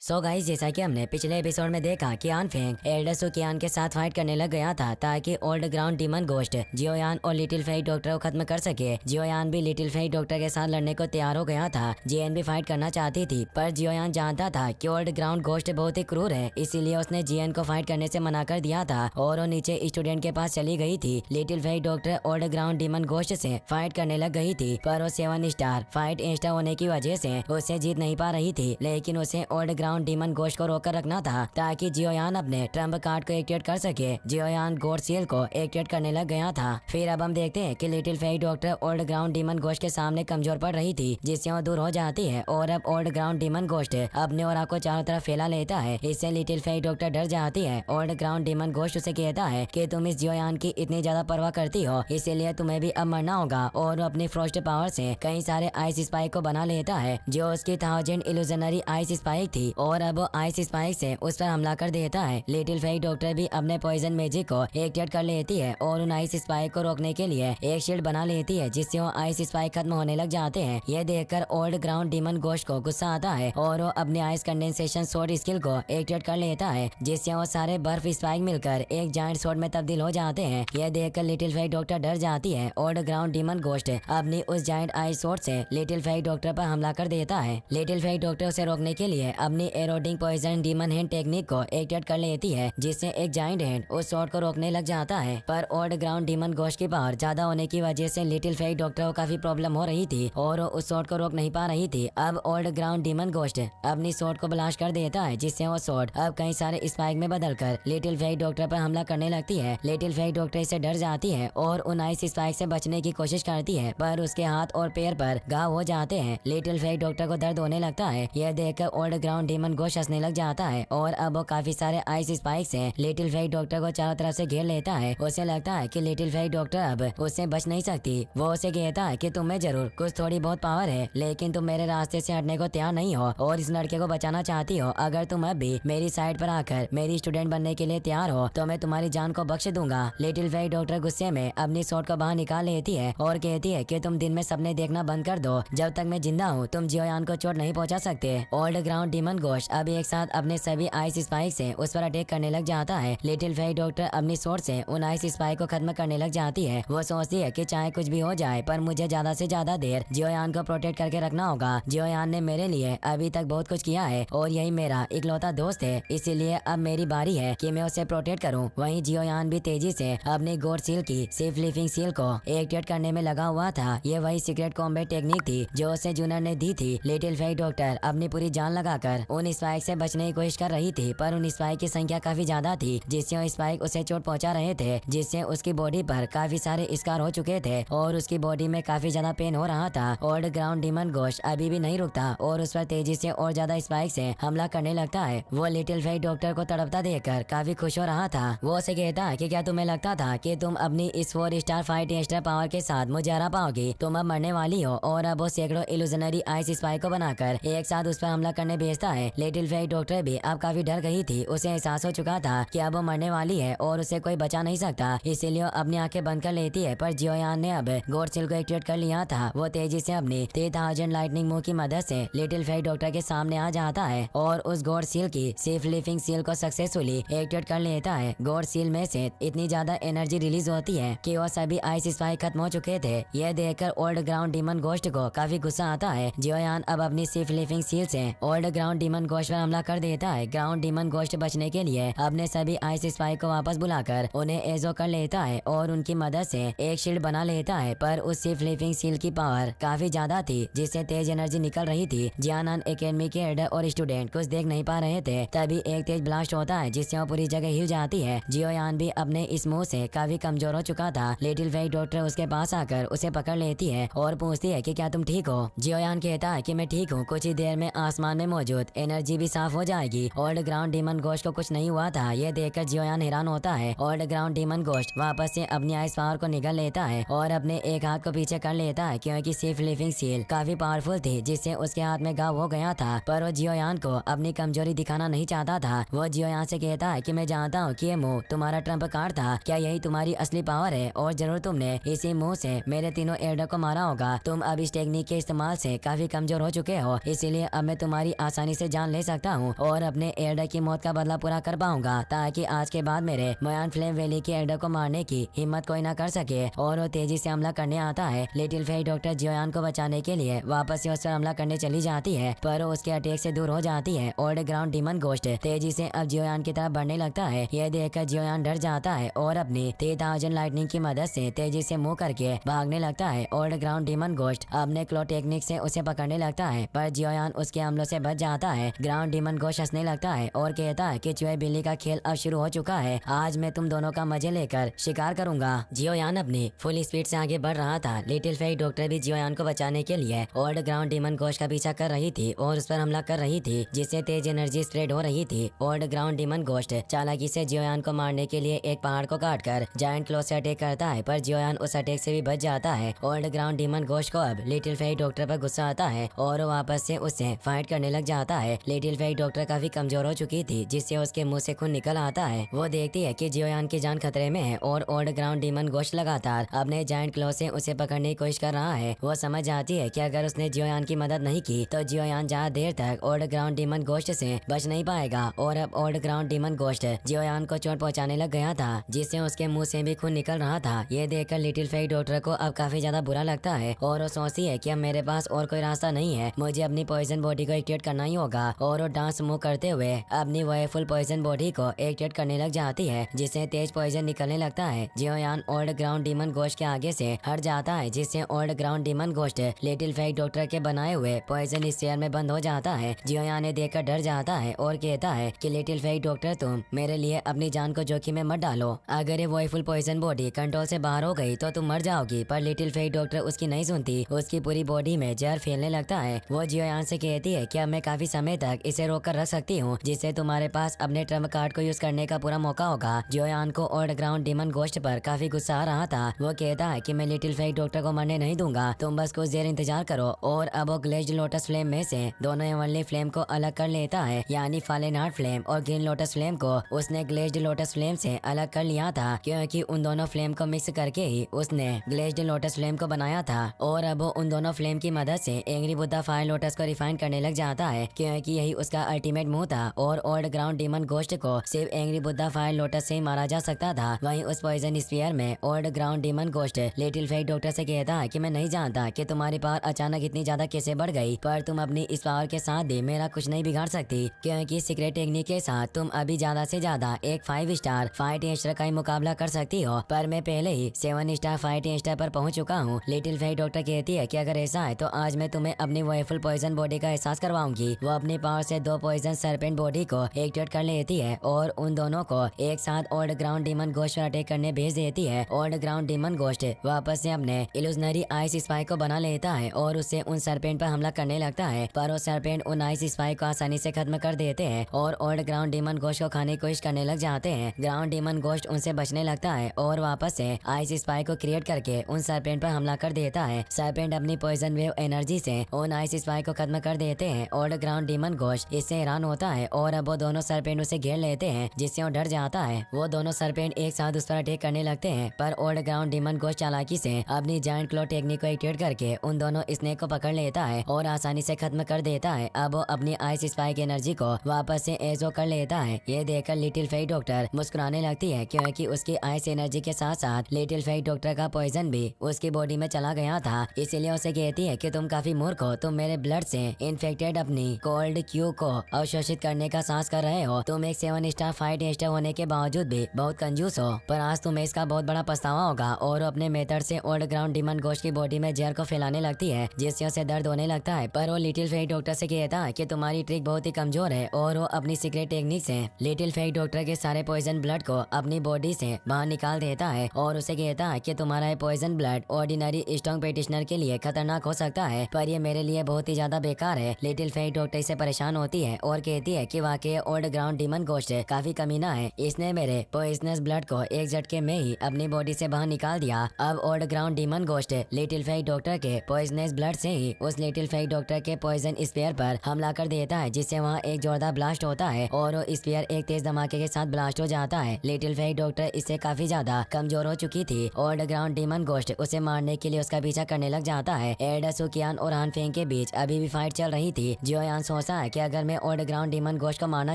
So guys, जैसा कि हमने पिछले एपिसोड में देखा कि आन फेंग एल्डर सुकियान के साथ फाइट करने लग गया था ताकि ओल्ड ग्राउंड डीमन घोस्ट जियोयान और लिटिल फेई डॉक्टर को खत्म कर सके। जियोयान भी लिटिल फेई डॉक्टर के साथ लड़ने को तैयार हो गया था। जियन भी फाइट करना चाहती थी, पर जियोयान जानता था कि ओल्ड ग्राउंड घोस्ट बहुत ही क्रूर है, इसीलिए उसने जियन को फाइट करने से मना कर दिया था और वो नीचे स्टूडेंट के पास चली गई थी। Little Fei doctor old ground demon ghost से फाइट करने लग गई थी, पर वो 7 स्टार फाइट इंस्टा होने की वजह से उससे जीत नहीं पा रही थी। लेकिन उसे ओल्ड ग्राउंड डीमन घोस्ट को रोक कर रखना था ताकि जियोयान अपने ट्रम्प कार्ड को एक्टिवेट कर सके। जियोयान गोड सील को एक्टिवेट करने लग गया था। फिर अब हम देखते हैं कि little Fei doctor old ground demon ghost के सामने कमजोर पड़ रही थी, जिससे वो दूर हो जाती है और अब ओल्ड ग्राउंड डीमन घोस्ट अपने और को चारों तरफ फैला लेता है। इससे लिटिल फेई डॉक्टर डर जाती है। ओल्ड ग्राउंड डीमन घोस्ट उसे कहता है कि तुम इस जियोयान की इतनी ज्यादा परवाह करती हो, इसीलिए तुम्हें भी अब मरना होगा, और अपनी फ्रोस्ट पावर से कई सारे आइस स्पाइक को बना लेता है जो उसकी 1000 इल्यूजनरी आइस स्पाइक थी, और अब वो आइस स्पाइक से उस पर हमला कर देता है। लिटिल फेई डॉक्टर भी अपने पॉइजन मैजिक को एक्टिवेट कर लेती है और उन आइस स्पाइक को रोकने के लिए एक शील्ड बना लेती है, जिससे वो आइस स्पाइक खत्म होने लग जाते हैं। यह देखकर ओल्ड ग्राउंड डीमन घोस्ट को गुस्सा आता है और वो अपने आइस कंडेंसेशन स्वॉर्ड स्किल को एक्टिवेट कर लेता है, जिससे वो सारे बर्फ स्पाइक मिलकर एक जायंट स्वॉर्ड में तब्दील हो जाते हैं। यह देखकर लिटिल फेई डॉक्टर डर जाती है। ओल्ड ग्राउंड डीमन घोस्ट अपनी उस जायंट आइस स्वॉर्ड से लिटिल फेई डॉक्टर पर हमला कर देता है। लिटिल फेई डॉक्टर उसे रोकने के लिए अपनी एरोडिंग पॉइजन डीमन हैंड टेक्निक को एक्टिवेट कर लेती है, जिससे एक जायंट हैंड उस स्वॉर्ड को रोकने लग जाता है। पर ओल्ड ग्राउंड डीमन घोस्ट की पावर ज्यादा होने की वजह से लिटिल फेई डॉक्टर को काफी प्रॉब्लम हो रही थी और वो उस स्वॉर्ड को रोक नहीं पा रही थी। अब ओल्ड ग्राउंड डीमन घोस्ट अपनी स्वॉर्ड को ब्लास्ट कर देता है, जिससे वो स्वॉर्ड अब कई सारे स्पाइक में बदलकर लिटिल फेई डॉक्टर पर हमला करने लगती है। लिटिल फेई डॉक्टर से डर जाती है और उन आइस स्पाइक से बचने की कोशिश करती है, पर उसके हाथ और पैर पर घाव हो जाते हैं। लिटिल फेई डॉक्टर को दर्द होने लगता है। यह देखकर ओल्ड ग्राउंड डीमन घोस्ट हंसने लग जाता है और अब वो काफी सारे आइस स्पाइक से लिटिल फेई डॉक्टर को चारों तरफ से घेर लेता है। उसे लगता है कि लिटिल फेई डॉक्टर अब उससे बच नहीं सकती। वो उसे कहता है कि तुम्हें जरूर कुछ थोड़ी बहुत पावर है, लेकिन तुम मेरे रास्ते से हटने को तैयार नहीं हो और इस लड़के को बचाना चाहती हो। अगर तुम अब भी मेरी साइड पर आकर मेरी स्टूडेंट बनने के लिए तैयार हो तो मैं तुम्हारी जान को बख्श दूंगा। लिटिल फेई डॉक्टर गुस्से में अपनी स्वॉर्ड को बाहर निकाल लेती है और कहती है कि तुम दिन में सपने देखना बंद कर दो, जब तक मैं जिंदा हूँ तुम जियोयान को चोट नहीं पहुँचा सकते। ओल्ड ग्राउंड डीमन घोस्ट अब एक साथ अपने सभी आइस स्पाइक से उस पर अटैक करने लग जाता है। लिटिल फेई डॉक्टर अपनी स्वॉर्ड से उन आइस स्पाइक को खत्म करने लग जाती है। वो सोचती है कि चाहे कुछ भी हो जाए, पर मुझे ज्यादा से ज्यादा देर जियोयान को प्रोटेक्ट करके रखना होगा। जियोयान ने मेरे लिए अभी तक बहुत कुछ किया है और यही मेरा इकलौता दोस्त है, इसीलिए अब मेरी बारी है कि मैं उसे प्रोटेक्ट करूं। वहीं जियोयान भी तेजी से अपनी गोड सील की सेफ लिविंग सील को एक्टिवेट करने में लगा हुआ था। ये वही सीक्रेट कॉम्बैट टेक्निक थी जो उसे जूनियर ने दी थी। लिटिल फेई डॉक्टर अपनी पूरी जान लगाकर उन स्पाइक से बचने की कोशिश कर रही थी, पर उन स्पाइक की संख्या काफी ज्यादा थी, जिससे वो स्पाइक उसे चोट पहुंचा रहे थे, जिससे उसकी बॉडी पर काफी सारे स्कार हो चुके थे और उसकी बॉडी में काफी ज्यादा पेन हो रहा था। ओल्ड ग्राउंड डीमन घोस्ट अभी भी नहीं रुकता और उस पर तेजी से और ज्यादा स्पाइक से हमला करने लगता है। वो लिटिल फेई डॉक्टर को तड़पता देखकर काफी खुश हो रहा था। वो उसे कहता है कि क्या तुम्हें लगता था कि तुम अपनी इस 4 स्टार फाइट एक्स्ट्रा पावर के साथ मुझे हरा पाओगी? तुम अब मरने वाली हो। और अब वो सैकड़ों इल्यूजनरी आइस स्पाइक को बनाकर एक साथ उस पर हमला करने भेजता है। लिटिल फेई डॉक्टर भी अब काफी डर गई थी। उसे एहसास हो चुका था कि अब वो मरने वाली है और उसे कोई बचा नहीं सकता, इसीलिए अपनी आंखें बंद कर लेती है। पर जियोयान ने अब गोड सील को एक्टिवेट कर लिया था। वो तेजी से अपनी 3000 लाइटनिंग मूव की मदद से लिटिल फेई डॉक्टर के सामने आ जाता है और उस गोड सील की सेफ लिविंग सील को सक्सेसफुली एक्टिवेट कर लेता है। गोड सील में से इतनी ज्यादा एनर्जी रिलीज होती है कि वो सभी आइस स्पाइक खत्म हो चुके थे। यह देखकर ओल्ड ग्राउंड डीमन घोस्ट को काफी गुस्सा आता है। जियोयान अब अपनी सेफ लिविंग सील से ओल्ड ग्राउंड डीमन घोस्ट पर हमला कर देता है। ग्राउंड डीमन घोस्ट बचने के लिए अपने सभी आइस स्पाइक को वापस बुलाकर उन्हें एजो कर लेता है और उनकी मदद से एक शील्ड बना लेता है, पर उस सेफ लिविंग सील की पावर काफी ज्यादा थी, जिससे तेज एनर्जी निकल रही थी। जियानान एकेडमी के एल्डर और स्टूडेंट कुछ देख नहीं पा रहे थे, तभी एक तेज ब्लास्ट होता है जिससे वो पूरी जगह हिल जाती है। जियोयान भी अपने इस मुंह से काफी कमजोर हो चुका था। लिटिल फेई डॉक्टर उसके पास आकर उसे पकड़ लेती है और पूछती है कि क्या तुम ठीक हो? जियोयान कहता है कि मैं ठीक हूँ, कुछ ही देर में आसमान में मौजूद एनर्जी भी साफ हो जाएगी। ओल्ड ग्राउंड डीमन घोस्ट को कुछ नहीं हुआ था। यह देखकर जियोयान हैरान होता है। ओल्ड ग्राउंड डीमन घोस्ट वापस से अपनी आइस पावर को निगल लेता है और अपने एक हाथ को पीछे कर लेता है, क्योंकि सेफ लिविंग सील काफी पावरफुल थी, जिससे उसके हाथ में घाव हो गया था। पर वो जियोयान को अपनी कमजोरी दिखाना नहीं चाहता था। वो जियोयान से कहता है कि मैं जानता हूँ कि ये मुंह तुम्हारा ट्रम्प कार्ड था, क्या यही तुम्हारी असली पावर है? और जरूर तुमने इसी मुंह से मेरे तीनों एल्डर को मारा होगा। तुम अब इस टेक्निक के इस्तेमाल से काफी कमजोर हो चुके हो, इसीलिए अब मैं तुम्हारी आसानी से जान ले सकता हूँ और अपने एल्डर की मौत का बदला पूरा कर पाऊंगा, ताकि आज के बाद मेरे मोयान फ्लेम वैली के एल्डर को मारने की हिम्मत कोई ना कर सके। और वो तेजी से हमला करने आता है। लिटिल फेई डॉक्टर जियोयान को बचाने के लिए वापस से उस पर हमला करने चली जाती है, पर वो उसके अटैक से दूर हो जाती है। ओल्ड ग्राउंड डीमन घोस्ट तेजी से अब जियोयान की तरफ बढ़ने लगता है। यह देखकर जियोयान डर जाता है और अपनी 3000 लाइटनिंग की मदद से तेजी से मुंह करके भागने लगता है। ओल्ड ग्राउंड डीमन घोस्ट अपने क्लो टेक्निक से उसे पकड़ने लगता है, पर जियोयान उसके हमलों से बच जाता है। ग्राउंड डीमन घोस्ट हंसने लगता है और कहता है कि चूहे बिल्ली का खेल अब शुरू हो चुका है। आज मैं तुम दोनों का मजे लेकर शिकार करूंगा। जियोयान अपनी फुल स्पीड से आगे बढ़ रहा था। लिटिल फेई डॉक्टर भी जियोयान को बचाने के लिए ओल्ड ग्राउंड डीमन घोस्ट का पीछा कर रही थी और उस पर हमला कर रही थी, जिससे तेज एनर्जी स्प्रेड हो रही थी। ओल्ड ग्राउंड डीमन घोस्ट चालाकी से जियोयान को मारने के लिए एक पहाड़ को काटकर जायंट क्लो से अटैक करता है, पर जियोयान उस अटैक से भी बच जाता है। ओल्ड ग्राउंड डीमन घोस्ट को अब लिटिल फेई डॉक्टर पर गुस्सा आता है और वो वापस से उससे फाइट करने लग जाता है। लिटिल फेई डॉक्टर काफी कमजोर हो चुकी थी, जिससे उसके मुंह से खून निकल आता है। वो देखती है कि जियोयान की जान खतरे में है और ओल्ड ग्राउंड डीमन घोस्ट लगातार अपने जायंट क्लो से उसे पकड़ने की कोशिश कर रहा है। वो समझ जाती है कि अगर उसने जियोयान की मदद नहीं की तो जियोयान ज्यादा देर तक ओल्ड ग्राउंड डीमन घोस्ट से बच नहीं पाएगा। और अब ओल्ड ग्राउंड डीमन घोस्ट जियोयान को चोट पहुंचाने लग गया था, जिससे उसके मुंह से भी खून निकल रहा था। ये देखकर लिटिल फेई डॉक्टर को अब काफी ज्यादा बुरा लगता है और वो सोचती है कि अब मेरे पास और कोई रास्ता नहीं है, मुझे अपनी पॉइजन बॉडी को एक्टिवेट करना ही होगा। और वो डांस मूव करते हुए अपनी वॉयफुल पॉइजन बॉडी को एक्टिवेट करने लग जाती है, जिससे तेज पॉइजन निकलने लगता है। जियोयान ओल्ड ग्राउंड डीमन घोस्ट के आगे से हट जाता है, जिससे old ground demon ghost little Fei doctor के बनाए हुए पॉइजन स्फीयर में बंद हो जाता है। जियोयान ने देखकर डर जाता है और कहता है कि लिटिल फेई डॉक्टर तुम मेरे लिए अपनी जान को जोखिम में मत डालो, अगर ये वॉयफुल पॉइजन बॉडी कंट्रोल से बाहर हो गई तो तुम मर जाओगी। पर लिटिल फेई डॉक्टर उसकी नहीं सुनती, उसकी पूरी बॉडी में जहर फैलने लगता है। वो जियोयान से कहती है कि अब मैं काफी समय तक इसे रोक कर रख सकती हूँ, जिससे तुम्हारे पास अपने ट्रम्प कार्ड को यूज करने का पूरा मौका होगा। जियोयान को ओल्ड ग्राउंड डीमन घोस्ट पर काफी गुस्सा आ रहा था। वो कहता है कि मैं लिटिल फेई डॉक्टर को मरने नहीं दूंगा, तुम बस कुछ देर इंतजार करो। और अब वो ग्लेज्ड लोटस फ्लेम में से दोनों हेवनली फ्लेम को अलग कर लेता है, यानी फॉलन हार्ट फ्लेम और ग्रीन लोटस फ्लेम को उसने ग्लेज्ड लोटस फ्लेम से अलग कर लिया था, क्योंकि उन दोनों फ्लेम को मिक्स करके ही उसने ग्लेज्ड लोटस फ्लेम को बनाया था। और अब वो उन दोनों फ्लेम की मदद से एंग्री बुद्धा फायर लोटस को रिफाइन करने लग जाता है, क्योंकि यही उसका अल्टीमेट मूव था। और ओल्ड ग्राउंड डीमन घोस्ट को सिर्फ एंग्री बुद्धा फायर लोटस से ही मारा जा सकता था। वहीं उस पॉइजन स्फीयर में old ground demon ghost little Fei doctor से कहता है कि मैं नहीं जानता कि तुम्हारी पावर अचानक इतनी ज्यादा कैसे बढ़ गई, पर तुम अपनी इस पावर के साथ भी मेरा कुछ नहीं बिगाड़ सकती, क्योंकि सीक्रेट टेक्निक के साथ तुम अभी ज्यादा से ज्यादा एक 5 स्टार फाइट स्टार का ही मुकाबला कर सकती हो, पर मैं पहले ही 7 स्टार फाइट स्टार पर पहुंच चुका हूँ। लिटिल फेई डॉक्टर कहती है कि अगर ऐसा है तो आज मैं तुम्हें अपनी वॉयफुल पॉइजन बॉडी का एहसास करवाऊंगी। वो अपनी पावर से 2 पॉइजन सरपेंट बॉडी को एक्टिवेट कर लेती है और उन दोनों को एक साथ ओल्ड ग्राउंड डीमन घोस्ट पर अटैक करने भेज देती है। ओल्ड ग्राउंड डीमन घोस्ट वापस से अपने इल्यूजनरी आइस स्पाइक को बना लेता है और उससे उन सरपेंट पर हमला करने लगता है, पर वो सरपेंट उन आइस स्पाइक को आसानी से खत्म कर देते हैं और ओल्ड ग्राउंड डीमन घोस्ट को खाने की कोशिश करने लग जाते हैं। ग्राउंड डीमन घोस्ट उनसे बचने लगता है और वापस से आइस स्पाइक को क्रिएट करके उन सरपेंट पर हमला कर देता है। सरपेंट अपनी पॉइजन वेव एनर्जी से उन आइस स्पाइक को खत्म कर देते हैं। ओल्ड ग्राउंड डीमन घोस्ट इससे हैरान होता है और अब वो दोनों सरपेंट उसे घेर लेते हैं, जिससे वो डर जाता है। वो दोनों सरपेंट एक साथ उस पर अटैक करने लगते हैं, पर ओल्ड ग्राउंड डीमन घोस्ट चालाकी से अपनी जायंट क्लो टेक्निक को एक्टिवेट करके उन दोनों स्नेक को पकड़ लेता है और आसानी से खत्म कर देता है। अब वो अपनी आइस स्पाइक एनर्जी को वापस से एजो कर लेता है। ये देखकर लिटिल फेई डॉक्टर मुस्कुराने लगती है, क्योंकि उसकी आइस एनर्जी के साथ साथ लिटिल फेई डॉक्टर का पॉइजन भी उसकी बॉडी में चला गया था। इसीलिए उसे कहती है कि तुम काफी मूर्ख हो, तुम मेरे ब्लड से इन्फेक्टेड अपनी कोल्ड क्यू को अवशोषित करने का साहस कर रहे हो। तुम एक 7 स्टार फाइट स्टार होने के बावजूद भी बहुत कंजूस हो, पर आज तुम्हें इसका बहुत बड़ा पछतावा होगा। और अपने मेथड से ओल्ड ग्राउंड डीमन घोस्ट की बॉडी में जहर को फैलाने लगती है, जिससे उसे दर्द होने लगता है। पर वो लिटिल फेई डॉक्टर से कहता है कि तुम्हारी ट्रिक बहुत ही कमजोर है और वो अपनी सीक्रेट टेक्निक से लिटिल फेई डॉक्टर के सारे पॉइजन ब्लड को अपनी बॉडी से बाहर निकाल देता है और उसे कहता है कि तुम्हारा ये poison blood ordinary strong petitioner के लिए खतरनाक हो सकता है, पर ये मेरे लिए बहुत ही ज्यादा बेकार है। लिटिल फेई डॉक्टर से परेशान होती है और कहती है कि वाकई ओल्ड ग्राउंड डीमन घोस्ट काफी कमीना है, इसने मेरे पॉइजनस ब्लड को एक झटके में ही अपनी बॉडी से बाहर निकाल दिया। अब old ground demon ghost little Fei doctor के पॉइजनस ब्लड से ही उस लिटिल फेई डॉक्टर के पॉइजन स्फीयर पर हमला कर देता है, जिससे वहाँ एक जोरदार ब्लास्ट होता है और वो स्फीयर एक तेज धमाके के साथ ब्लास्ट हो जाता है। लिटिल फेई डॉक्टर इससे काफी ज्यादा कमजोर हो चुकी थी। ओल्ड ग्राउंड डीमन घोस्ट उसे मारने के लिए उसका पीछा करने लग जाता है। एल्डर सुकियान और हान फेंग के बीच अभी भी फाइट चल रही थी। जियोयान सोचा है कि अगर मैं ओल्ड ग्राउंड डीमन गोस्ट को मारना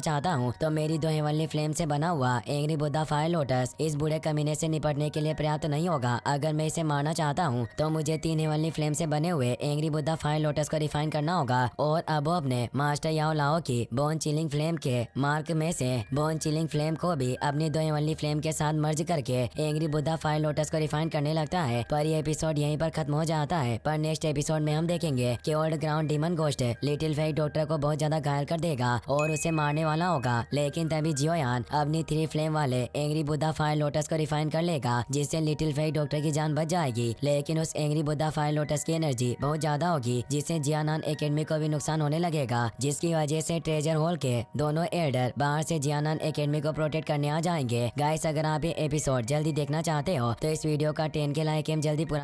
चाहता हूँ तो मेरी दो हेवनली फ्लेम से बना हुआ एंग्री बुद्धा फायर लोटस इस बूढ़े कमीने से निपटने के लिए पर्याप्त नहीं होगा। अगर मैं इसे मारना चाहता हूँ तो मुझे 3 हेवनली फ्लेम से बने हुए एंग्री बुद्धा फायर लोटस को रिफाइन करना होगा और अब वो अपने मास्टर याओ लाओ की बोन चिलिंग फ्लेम के मार्क में से बोन चिलिंग फ्लेम को भी अपनी दो हेवनली फ्लेम के साथ मर्ज करके एंग्री बुद्धा फायर लोटस को रिफाइन करने लगता है। पर ये एपिसोड यहीं पर खत्म हो जाता है। पर नेक्स्ट एपिसोड में हम देखेंगे कि old ground demon ghost little fate doctor को बहुत ज्यादा घायल कर देगा और उसे मारने वाला होगा। लेकिन तभी जियोयान अपनी 3 फ्लेम वाले एंग्री बुद्धा फायर लोटस को रिफाइन कर लेगा जिससे लिटिल फेट डॉक्टर की जान बच जाएगी। लेकिन उस एंग्री बुद्धा फायर लोटस की एनर्जी बहुत ज्यादा होगी जिससे जियानान एकेडमी को भी नुकसान होने लगेगा, जिसकी वजह से ट्रेजर होल के दोनों एल्डर बाहर से जियानान एकेडमी को प्रोटेक्ट करने आ जाएंगे। गाइस, अगर आप ये एपिसोड जल्दी देखना चाहते हो तो इस वीडियो का 10 के लाइक जल्दी पूरा